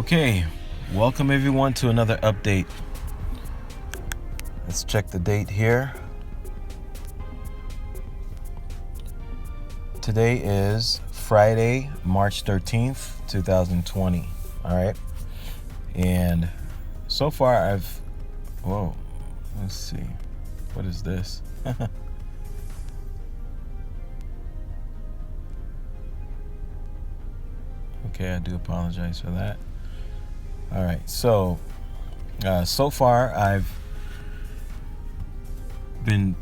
Okay, welcome everyone to another update. Let's check the date here. Today is Friday, March 13th, 2020. All right. And so far let's see. What is this? Okay, I do apologize for that. All right, so far I've been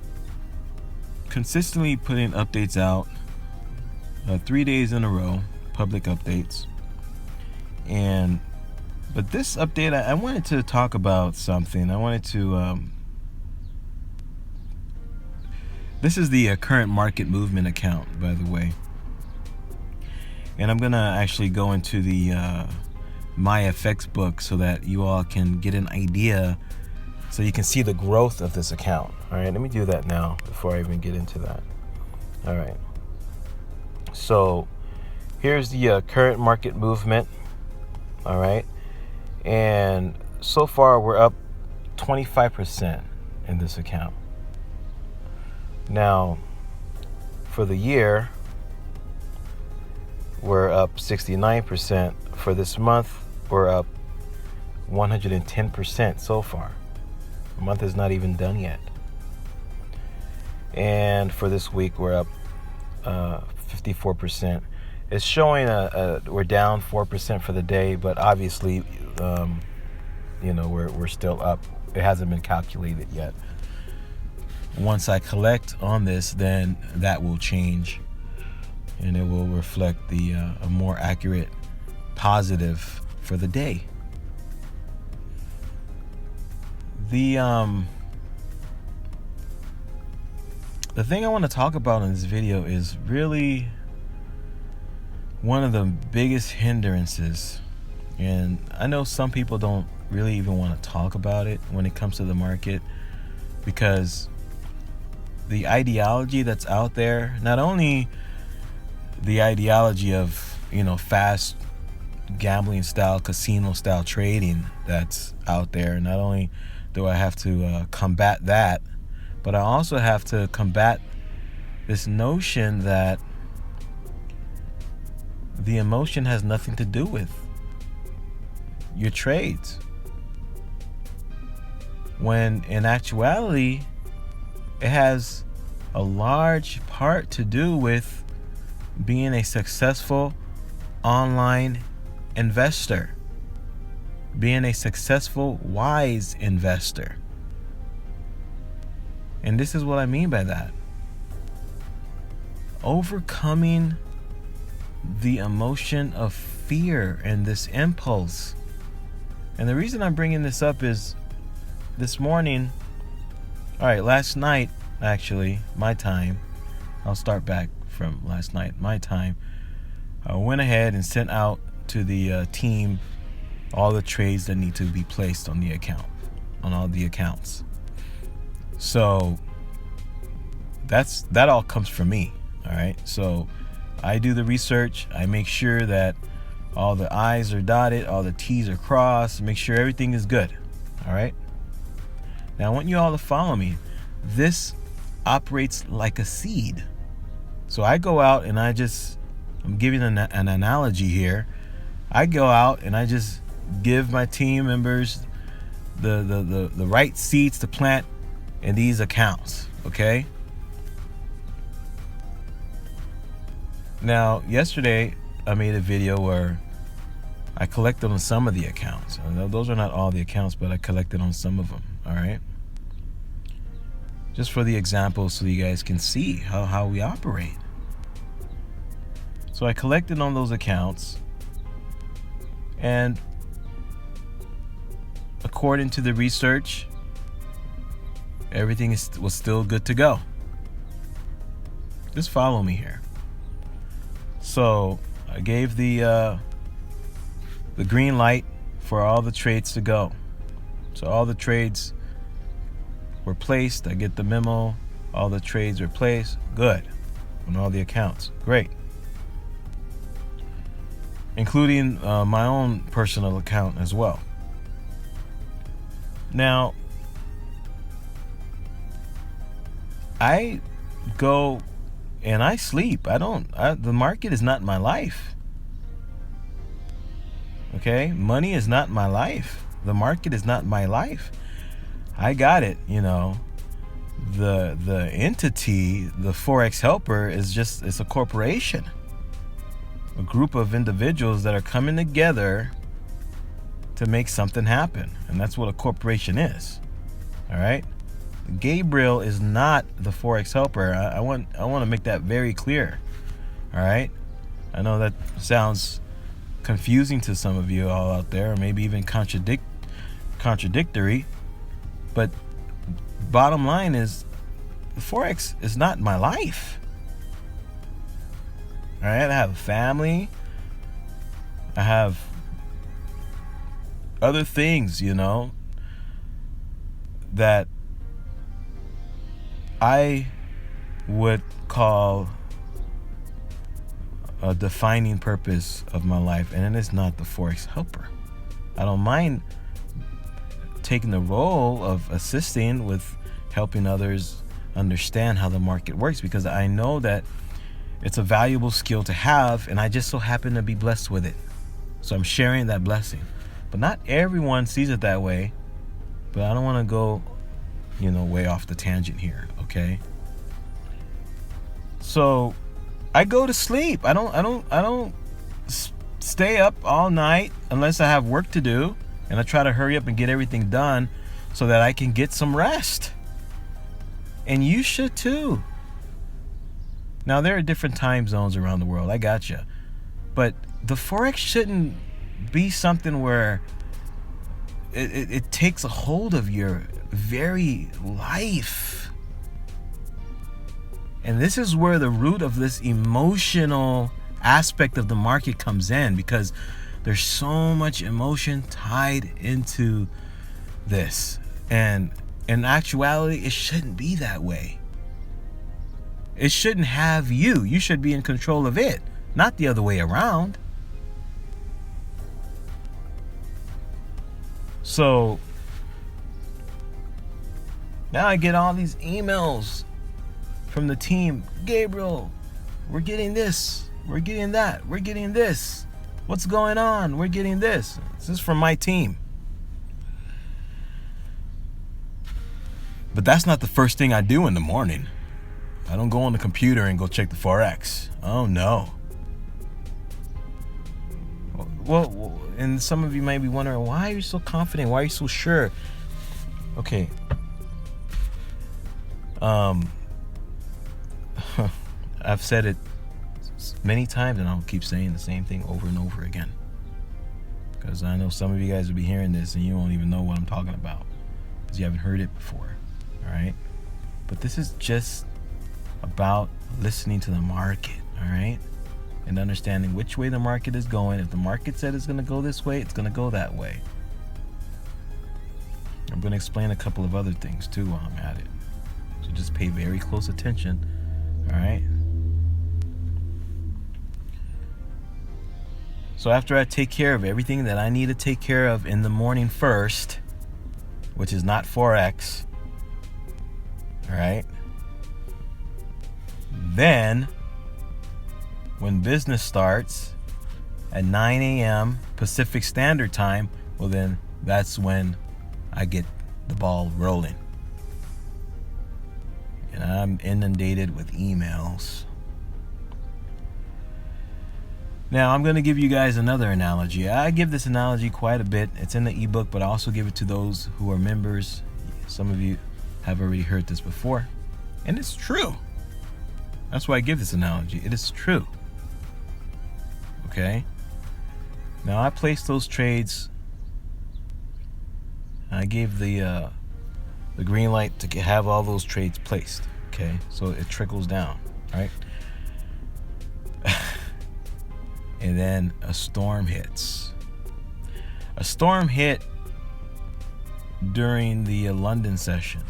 consistently putting updates out 3 days in a row, public updates. But this update, I wanted to talk about something. I wanted to, this is the current market movement account, by the way. And I'm gonna actually go into the my FX book so that you all can get an idea, so you can see the growth of this account. All right, let me do that now before I even get into that. All right, so here's the current market movement. All right, and so far we're up 25% in this account. Now for the year we're up 69%. For this month, we're up 110% so far. The month is not even done yet. And for this week, we're up 54%. It's showing we're down 4% for the day, but obviously, we're still up. It hasn't been calculated yet. Once I collect on this, then that will change, and it will reflect a more accurate positive for the day. The thing I want to talk about in this video is really one of the biggest hindrances, and I know some people don't really even want to talk about it when it comes to the market, because the ideology that's out there, not only the ideology of fast gambling style, casino style trading that's out there, not only do I have to combat that, but I also have to combat this notion that the emotion has nothing to do with your trades, when in actuality it has a large part to do with being a successful online investor, being a successful, wise investor. And this is what I mean by that. Overcoming the emotion of fear and this impulse. And the reason I'm bringing this up is last night, actually, my time, I'll start back from last night, my time, I went ahead and sent out to the team all the trades that need to be placed on the account, on all the accounts. So that all comes from me. All right, so I do the research. I make sure that all the I's are dotted, all the T's are crossed, make sure everything is good. All right, now I want you all to follow me. This operates like a seed. So I go out and I'm giving an analogy here. I go out and I just give my team members the right seeds to plant in these accounts, okay? Now, yesterday I made a video where I collected on some of the accounts. Those are not all the accounts, but I collected on some of them, all right? Just for the example, so you guys can see how we operate. So I collected on those accounts, and according to the research, everything was still good to go. Just follow me here. So I gave the green light for all the trades to go. So all the trades were placed. I get the memo. All the trades were placed. Good. On all the accounts. Great. including my own personal account as well. Now, I go and I sleep. The market is not my life. Okay? Money is not my life. The market is not my life. I got it, The entity, the Forex helper, it's a corporation. A group of individuals that are coming together to make something happen. And that's what a corporation is. All right? Gabriel is not the Forex helper. I want to make that very clear. All right? I know that sounds confusing to some of you all out there, or maybe even contradictory. But bottom line is, Forex is not my life. All right? I have a family. I have other things, that I would call a defining purpose of my life, and it is not the Forex helper. I don't mind taking the role of assisting with helping others understand how the market works, because I know that it's a valuable skill to have, and I just so happen to be blessed with it. So I'm sharing that blessing. But not everyone sees it that way. But I don't want to go, way off the tangent here, okay? So I go to sleep. I don't stay up all night unless I have work to do, and I try to hurry up and get everything done so that I can get some rest. And you should too. Now, there are different time zones around the world. I gotcha. But the Forex shouldn't be something where it takes a hold of your very life. And this is where the root of this emotional aspect of the market comes in, because there's so much emotion tied into this. And in actuality, it shouldn't be that way. It shouldn't have you. You should be in control of it, not the other way around. So now I get all these emails from the team. Gabriel, we're getting this. We're getting that. We're getting this. What's going on? We're getting this. This is from my team. But that's not the first thing I do in the morning. I don't go on the computer and go check the Forex. Oh, no. Well, and some of you might be wondering, why are you so confident? Why are you so sure? Okay. I've said it many times, and I'll keep saying the same thing over and over again, because I know some of you guys will be hearing this and you won't even know what I'm talking about because you haven't heard it before. All right? But this is just about listening to the market, all right? And understanding which way the market is going. If the market said it's going to go this way, it's going to go that way. I'm going to explain a couple of other things too while I'm at it. So just pay very close attention, all right? So after I take care of everything that I need to take care of in the morning first, which is not Forex, all right? Then, when business starts at 9 a.m. Pacific Standard Time, well then that's when I get the ball rolling. And I'm inundated with emails. Now, I'm going to give you guys another analogy. I give this analogy quite a bit. It's in the ebook, but I also give it to those who are members. Some of you have already heard this before. And it's true. That's why I give this analogy. It is true. Okay? Now, I placed those trades. I gave the green light to have all those trades placed. Okay? So it trickles down. Right? And then a storm hits. A storm hit during the London session.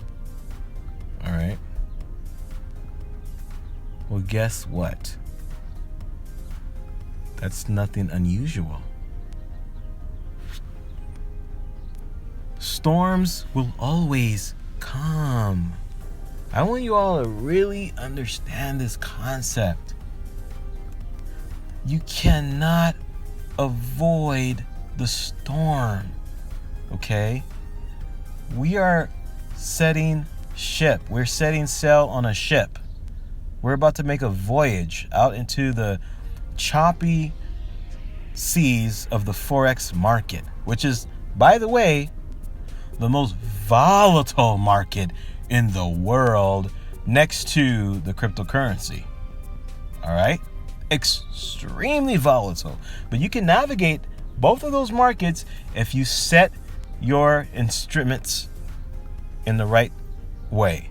All right. Well, guess what? That's nothing unusual. Storms will always come. I want you all to really understand this concept. You cannot avoid the storm, okay? We are setting ship. We're setting sail on a ship. We're about to make a voyage out into the choppy seas of the Forex market, which is, by the way, the most volatile market in the world next to the cryptocurrency. All right? Extremely volatile. But you can navigate both of those markets if you set your instruments in the right way.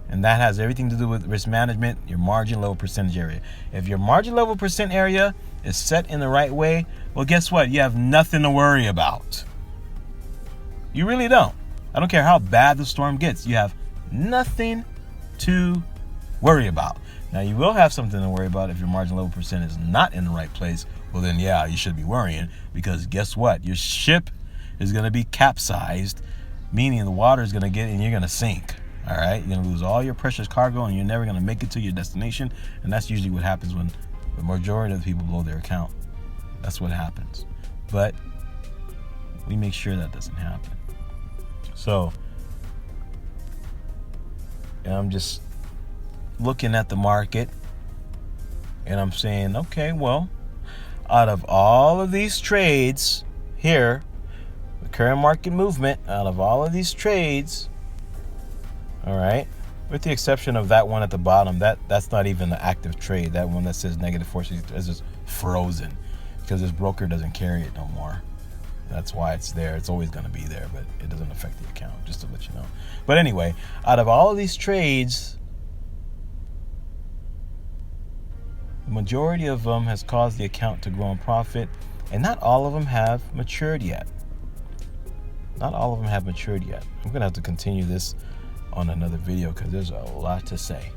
And that has everything to do with risk management, your margin level percentage area. If your margin level percent area is set in the right way, well, guess what? You have nothing to worry about. You really don't. I don't care how bad the storm gets. You have nothing to worry about. Now, you will have something to worry about if your margin level percent is not in the right place. Well, then, yeah, you should be worrying, because guess what? Your ship is going to be capsized, meaning the water is going to get and you're going to sink. All right? You're going to lose all your precious cargo and you're never going to make it to your destination. And that's usually what happens when the majority of the people blow their account. That's what happens. But we make sure that doesn't happen. So, I'm just looking at the market and I'm saying, okay, well, out of all of these trades here, the current market movement, out of all of these trades, all right, with the exception of that one at the bottom, that's not even an active trade. That one that says negative 460 is just frozen because this broker doesn't carry it no more. That's why it's there. It's always going to be there, but it doesn't affect the account, just to let you know. But anyway, out of all of these trades, the majority of them has caused the account to grow in profit, and not all of them have matured yet. Not all of them have matured yet. I'm going to have to continue this on another video because there's a lot to say.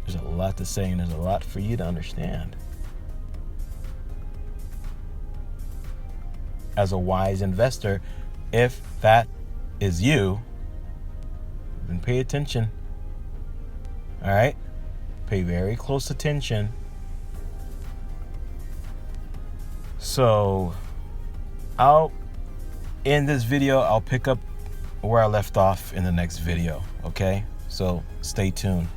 There's a lot to say, and there's a lot for you to understand. As a wise investor, if that is you, then pay attention. All right? Pay very close attention. So, I'll end this video. I'll pick up where I left off in the next video. Okay? So, stay tuned.